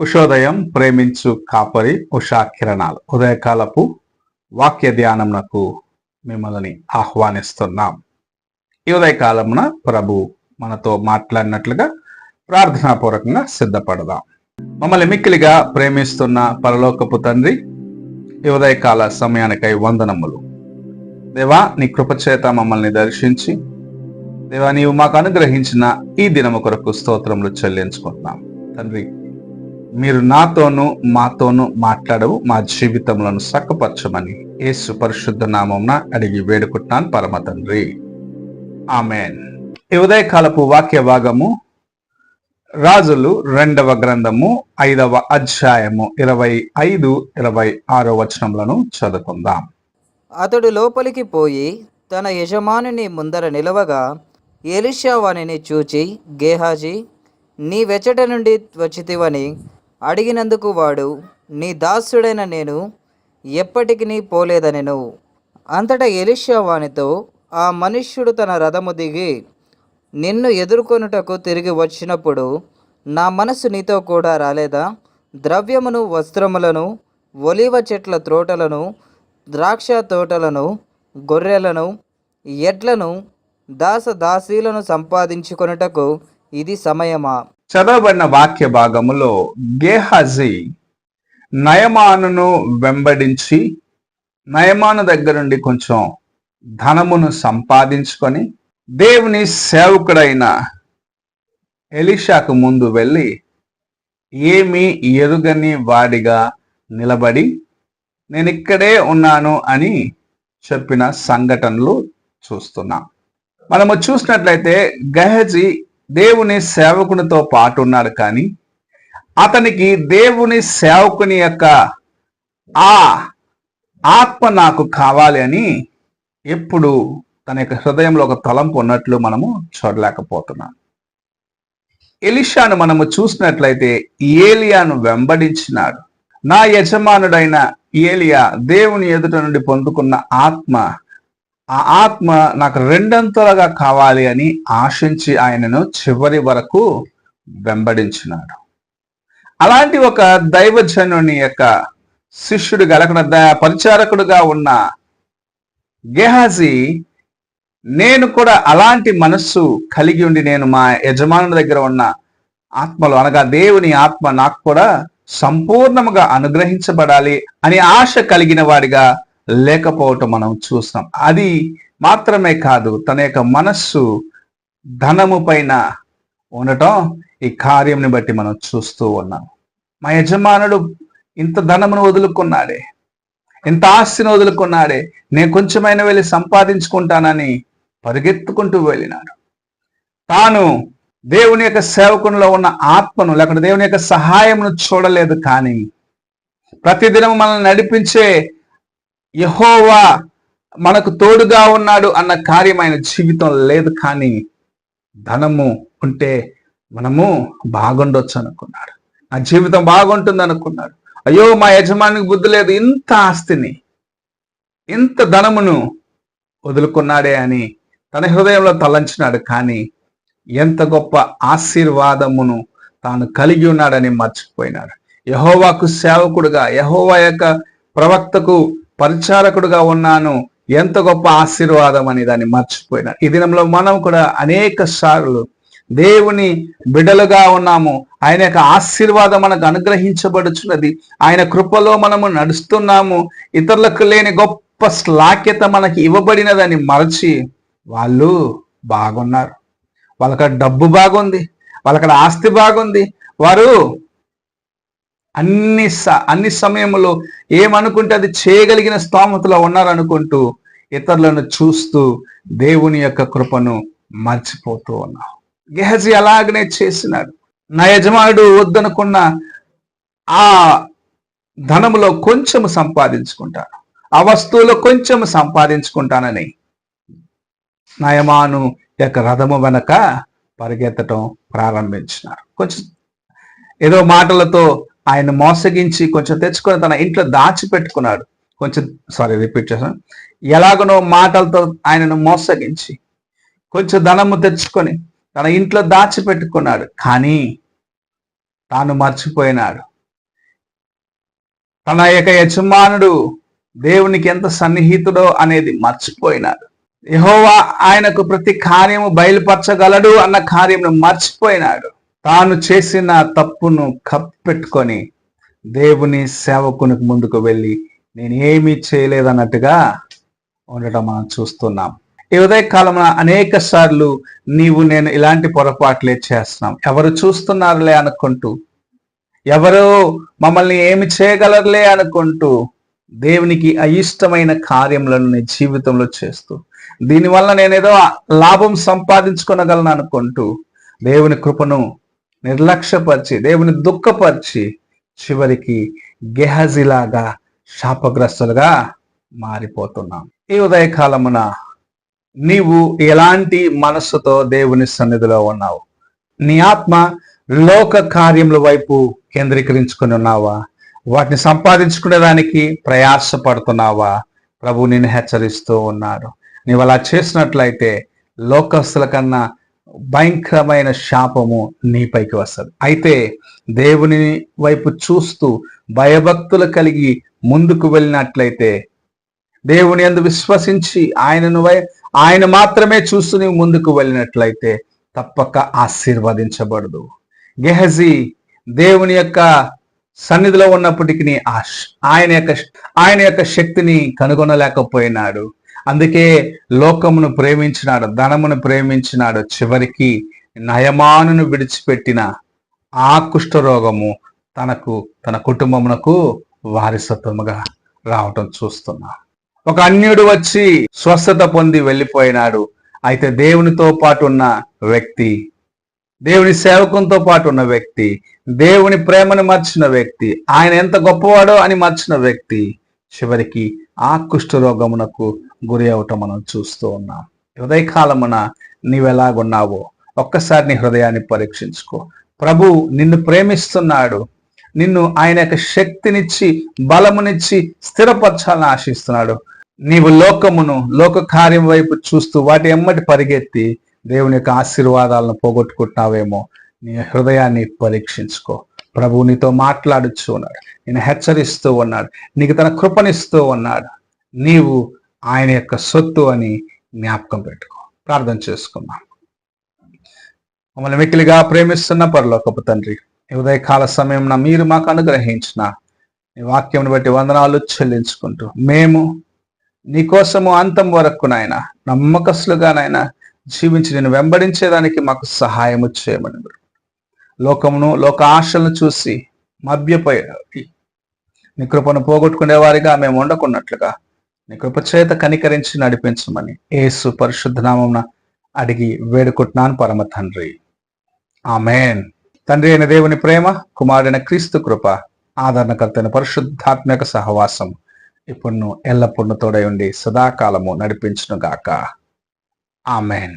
ఉషోదయం ప్రేమించు కాపరి ఉషా కిరణాలు ఉదయకాలపు వాక్య ధ్యానమునకు మిమ్మల్ని ఆహ్వానిస్తున్నాం. ఈ ఉదయకాలమున ప్రభు మనతో మాట్లాడినట్లుగా ప్రార్థనాపూర్వకంగా సిద్ధపడదాం. మమ్మల్ని మిక్కిలిగా ప్రేమిస్తున్న పరలోకపు తండ్రి, ఈ ఉదయకాల సమయానికై వందనములు. దేవా, నీ కృపచేత మమ్మల్ని దర్శించి దేవా, నీవు మాకు అనుగ్రహించిన ఈ దినము కొరకు స్తోత్రములు చెల్లించుకుంటున్నాం. తండ్రి, మీరు నాతోనూ మాతోనూ మాట్లాడవు, మా జీవితములను చక్కపరచమని యేసు పరిశుద్ధ నామమున అడిగి వేడుకుంటున్నాను పరమ తండ్రి, ఆమెన్. ఈ ఉదయకాలపు వాక్య భాగము రాజులు 2వ గ్రంథము 5వ అధ్యాయము 25-26 వచనములను చదువుకుందాం. అతడు లోపలికి పోయి తన యజమానుని ముందర నిలవగా ఎలీషా వానిని చూచి, గేహాజీ, నీ వెచ్చట నుండి వచ్చితివని అడిగినందుకు వాడు, నీ దాసుడైన నేను ఎప్పటికి పోలేదనెను. అంతటా ఎలీషా వానితో, ఆ మనుష్యుడు తన రథము దిగి నిన్ను ఎదుర్కొనుటకు తిరిగి వచ్చినప్పుడు నా మనసు నీతో కూడా రాలేదా? ద్రవ్యమును, వస్త్రములను, ఒలీవ చెట్ల తోటలను, ద్రాక్ష తోటలను, గొర్రెలను, ఎడ్లను, దాసదాసీలను సంపాదించుకొనుటకు ఇది సమయమా? చదవబడిన వాక్య భాగములో గేహాజీ నయమానును వెంబడించి నయమాను దగ్గర నుండి కొంచెం ధనమును సంపాదించుకొని దేవుని సేవకుడైన ఎలీషాకు ముందు వెళ్ళి ఏమీ ఎరుగని వాడిగా నిలబడి నేను ఇక్కడే ఉన్నాను అని చెప్పిన సంఘటనలు చూస్తున్నాం. మనము చూసినట్లయితే గేహాజీ దేవుని సేవకునితో పాటు ఉన్నాడు, కానీ అతనికి దేవుని సేవకుని యొక్క ఆ ఆత్మ నాకు కావాలి అని ఎప్పుడు తన యొక్క హృదయంలో ఒక తలంపు ఉన్నట్లు మనము చూడలేకపోతున్నాం. ఎలీషాను మనము చూసినట్లయితే ఏలియాను వెంబడించినాడు. నా యజమానుడైన ఏలియా దేవుని ఎదుట నుండి పొందుకున్న ఆత్మ, ఆ ఆత్మ నాకు రెండంతలుగా కావాలి అని ఆశించి ఆయనను చివరి వరకు వెంబడించినాడు. అలాంటి ఒక దైవజనుని యొక్క శిష్యుడిగా లేకుండా పరిచారకుడుగా ఉన్న గేహాజీ, నేను కూడా అలాంటి మనస్సు కలిగి ఉండి నేను మా యజమానుడి దగ్గర ఉన్న ఆత్మలో అనగా దేవుని ఆత్మ నాకు కూడా సంపూర్ణముగా అనుగ్రహించబడాలి అని ఆశ కలిగిన వాడిగా లేకపోవటం మనం చూస్తాం. అది మాత్రమే కాదు, తన యొక్క మనస్సు ధనము పైన ఉండటం ఈ కార్యంని బట్టి మనం చూస్తూ ఉన్నాం. మా యజమానుడు ఇంత ధనమును వదులుకున్నాడే, ఇంత ఆస్తిని వదులుకున్నాడే, నేను కొంచెమైనా వెళ్ళి సంపాదించుకుంటానని పరిగెత్తుకుంటూ వెళ్ళినాడు. తాను దేవుని యొక్క సేవకునిలో ఉన్న ఆత్మను లేకుంటే దేవుని యొక్క సహాయమును చూడలేదు, కానీ ప్రతిదినం మనల్ని నడిపించే యెహోవా మనకు తోడుగా ఉన్నాడు అన్న కార్యమైన జీవితం లేదు. కానీ ధనము ఉంటే మనము బాగుండొచ్చు అనుకున్నాడు, నా జీవితం బాగుంటుంది అనుకున్నాడు. అయ్యో, మా యజమానికి బుద్ధి లేదు, ఇంత ఆస్తిని ఇంత ధనమును వదులుకున్నాడే అని తన హృదయంలో తలంచినాడు. కానీ ఎంత గొప్ప ఆశీర్వాదమును తాను కలిగి ఉన్నాడని మర్చిపోయినాడు. యెహోవాకు సేవకుడుగా, యెహోవా యొక్క ప్రవక్తకు పరిచారకుడుగా ఉన్నాను, ఎంత గొప్ప ఆశీర్వాదం అని దాన్ని మర్చిపోయినాడు. ఈ దినంలో మనం కూడా అనేక సార్లు దేవుని బిడ్డలుగా ఉన్నాము, ఆయన యొక్క ఆశీర్వాదం మనకు అనుగ్రహించబడుచున్నది, ఆయన కృపలో మనము నడుస్తున్నాము, ఇతరులకు లేని గొప్ప శ్లాఖ్యత మనకి ఇవ్వబడినదని మరచి వాళ్ళు బాగున్నారు, వాళ్ళక్కడ డబ్బు బాగుంది, వాళ్ళక్కడ ఆస్తి బాగుంది, వారు అన్ని సమయంలో ఏమనుకుంటే అది చేయగలిగిన స్తోమతలో ఉన్నారనుకుంటూ ఇతరులను చూస్తూ దేవుని యొక్క కృపను మర్చిపోతూ ఉన్నాం. గేహాజీ అలాగనే చేసినాడు. నా యజమానుడు వద్దనుకున్న ఆ ధనములో కొంచెము సంపాదించుకుంటాను, ఆ వస్తువులో కొంచెము సంపాదించుకుంటానని నయమాను యొక్క రథము వెనక పరిగెత్తటం ప్రారంభించినారు. కొంచెం ఏదో మాటలతో ఆయన మోసగించి కొంచెం తెచ్చుకొని తన ఇంట్లో దాచిపెట్టుకున్నాడు. రిపీట్ చేశాను. ఎలాగనో మాటలతో ఆయనను మోసగించి కొంచెం ధనము తెచ్చుకొని తన ఇంట్లో దాచిపెట్టుకున్నాడు. కానీ తాను మర్చిపోయినాడు. తన యొక్క యజమానుడు దేవునికి ఎంత సన్నిహితుడో అనేది మర్చిపోయినాడు. యెహోవా ఆయనకు ప్రతి కార్యము బయలుపరచగలడు అన్న కార్యమును మర్చిపోయినాడు. తాను చేసిన తప్పును కప్పెట్టుకొని దేవుని సేవకునికి ముందుకు వెళ్ళి నేను ఏమీ చేయలేదన్నట్టుగా ఉండటం మనం చూస్తున్నాం. ఈ ఉదయకాలంలో అనేక సార్లు నీవు నేను ఇలాంటి పొరపాట్లే చేస్తున్నాం. ఎవరు చూస్తున్నారులే అనుకుంటూ, ఎవరు మమ్మల్ని ఏమి చేయగలరులే అనుకుంటూ దేవునికి అయిష్టమైన కార్యములను నీ జీవితంలో చేస్తూ, దీనివల్ల నేనేదో లాభం సంపాదించుకొనగలను అనుకుంటూ దేవుని కృపను నిర్లక్ష్యపరిచి, దేవుని దుఃఖపరిచి చివరికి గెహజీలాగా శాపగ్రస్తులుగా మారిపోతున్నాం. ఈ ఉదయకాలమున నీవు ఎలాంటి మనస్సుతో దేవుని సన్నిధిలో ఉన్నావు? నీ ఆత్మ లోక కార్యముల వైపు కేంద్రీకరించుకుని ఉన్నావా? వాటిని సంపాదించుకునేదానికి ప్రయాసపడుతున్నావా? ప్రభు నిన్ను హెచ్చరిస్తూ ఉన్నాడు. నీవు అలా చేసినట్లయితే లోకస్తుల కన్నా భయంకరమైన శాపము నీపైకి వస్తుంది. అయితే దేవుని వైపు చూస్తూ భయభక్తులు కలిగి ముందుకు వెళ్ళినట్లయితే, దేవుని యందు విశ్వసించి ఆయన మాత్రమే చూస్తూ నీవు ముందుకు వెళ్ళినట్లయితే తప్పక ఆశీర్వదించబడదు. గెహజీ దేవుని యొక్క సన్నిధిలో ఉన్నప్పటికీ ఆయన యొక్క శక్తిని కనుగొనలేకపోయినాడు. అందుకే లోకమును ప్రేమించినాడు, ధనమును ప్రేమించినాడు. చివరికి నయమానును విడిచిపెట్టిన ఆ కుష్ఠరోగము తన కుటుంబమునకు వారసత్వముగా రావటం చూస్తున్నాం. ఒక అన్యుడు వచ్చి స్వస్థత పొంది వెళ్ళిపోయినాడు. అయితే దేవునితో పాటు ఉన్న వ్యక్తి, దేవుని సేవకునితో పాటు ఉన్న వ్యక్తి, దేవుని ప్రేమను మర్చిన వ్యక్తి, ఆయన ఎంత గొప్పవాడో అని మర్చిన వ్యక్తి చివరికి ఆ కుష్ఠరోగమునకు గురి అవటం మనం చూస్తూ ఉన్నాం. ఉదయకాలమున నీవెలాగున్నావో ఒక్కసారి నీ హృదయాన్ని పరీక్షించుకో. ప్రభు నిన్ను ప్రేమిస్తున్నాడు. నిన్ను ఆయన యొక్క శక్తినిచ్చి బలమునిచ్చి స్థిరపరచాలని ఆశిస్తున్నాడు. నీవు లోక కార్యం వైపు చూస్తూ వాటి ఎమ్మటి పరిగెత్తి దేవుని యొక్క ఆశీర్వాదాలను పోగొట్టుకుంటున్నావేమో. నీ హృదయాన్ని పరీక్షించుకో. ప్రభు నీతో మాట్లాడుచూ ఉన్నాడు, నేను హెచ్చరిస్తూ ఉన్నాడు, నీకు తన కృపనిస్తూ ఉన్నాడు. నీవు ఆయన యొక్క సొత్తు అని జ్ఞాపకం పెట్టుకో. ప్రార్థన చేసుకున్నాం. మమ్మల్ని మిక్కిలిగా ప్రేమిస్తున్న పరలోకపు తండ్రి, ఈ ఉదయకాల సమయం మీరు మాకు అనుగ్రహించిన నీ వాక్యంను బట్టి వందనాలు చెల్లించుకుంటూ, మేము నీకోసము అంతం వరకు నాయన నమ్మకస్తులుగా నాయన జీవించి నేను వెంబడించేదానికి మాకు సహాయము చేయమని, లోకమును లోక ఆశలను చూసి మభ్యపోయి నీ కృపను పోగొట్టుకునే వారిగా మేము ఉండకున్నట్లుగా నీ కృప చేత కనికరించి నడిపించమని యేసు పరిశుద్ధ నామమున అడిగి వేడుకుంటున్నాను పరమ తండ్రి, ఆమేన్. తండ్రి అయిన దేవుని ప్రేమ, కుమారుడైన క్రీస్తు కృప, ఆదరణకర్తైన పరిశుద్ధాత్మక సహవాసం ఇప్పుడు ఎల్లప్పుడూ తోడై ఉండి సదాకాలము నడిపించును గాక. ఆమేన్.